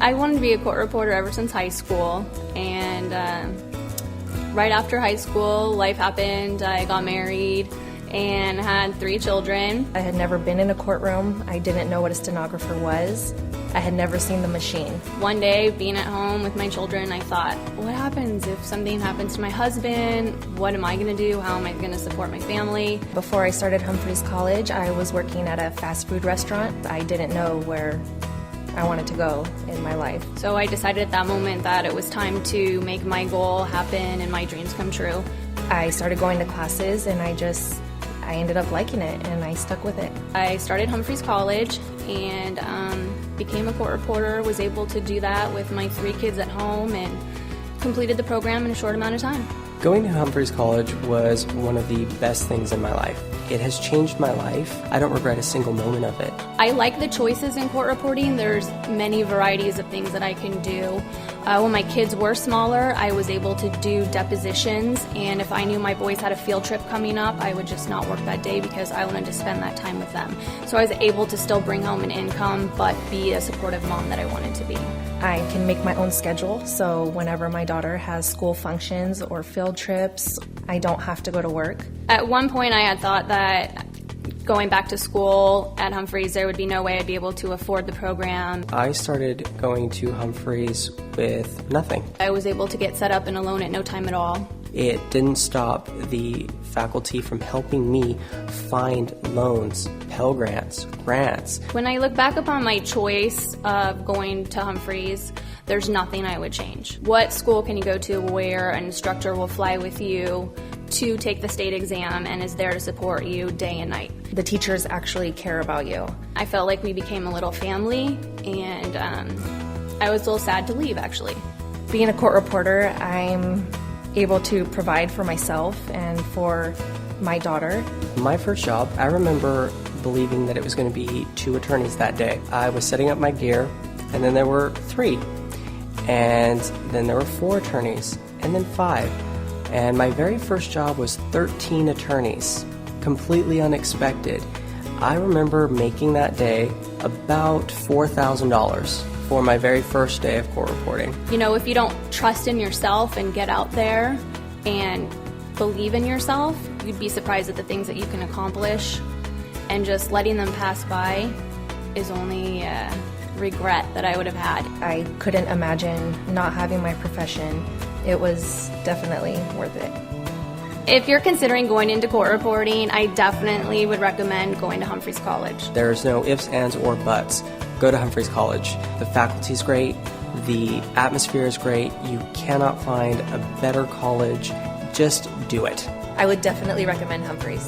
I wanted to be a court reporter ever since high school, and right after high school, life happened. I got married and had 3 children. I had never been in a courtroom. I didn't know what a stenographer was. I had never seen the machine. One day, being at home with my children, I thought, what happens if something happens to my husband? What am I going to do? How am I going to support my family? Before I started Humphreys College, I was working at a fast food restaurant. I didn't know where I wanted to go in my life. So I decided at that moment that it was time to make my goal happen and my dreams come true. I started going to classes, and I ended up liking it, and I stuck with it. I started Humphreys College and became a court reporter, was able to do that with my 3 kids at home, and completed the program in a short amount of time. Going to Humphreys College was one of the best things in my life. It has changed my life. I don't regret a single moment of it. I like the choices in court reporting. There's many varieties of things that I can do. When my kids were smaller, I was able to do depositions, and if I knew my boys had a field trip coming up, I would just not work that day because I wanted to spend that time with them. So I was able to still bring home an income, but be a supportive mom that I wanted to be. I can make my own schedule, so whenever my daughter has school functions or field trips, I don't have to go to work. At one point, I had thought that going back to school at Humphreys, there would be no way I'd be able to afford the program. I started going to Humphreys with nothing. I was able to get set up in a loan at no time at all. It didn't stop the faculty from helping me find loans, Pell Grants, grants. When I look back upon my choice of going to Humphreys, there's nothing I would change. What school can you go to where an instructor will fly with you to take the state exam and is there to support you day and night? The teachers actually care about you. I felt like we became a little family, and I was a little sad to leave, actually. Being a court reporter, I'm able to provide for myself and for my daughter. My first job, I remember believing that it was going to be 2 attorneys that day. I was setting up my gear, and then there were 3. And then there were 4 attorneys, and then 5. And my very first job was 13 attorneys, completely unexpected. I remember making that day about $4,000 for my very first day of court reporting. You know, if you don't trust in yourself and get out there and believe in yourself, you'd be surprised at the things that you can accomplish. And just letting them pass by is only a regret that I would have had. I couldn't imagine not having my profession. It was definitely worth it. If you're considering going into court reporting, I definitely would recommend going to Humphreys College. There's no ifs, ands, or buts. Go to Humphreys College. The faculty's great. The atmosphere is great. You cannot find a better college. Just do it. I would definitely recommend Humphreys.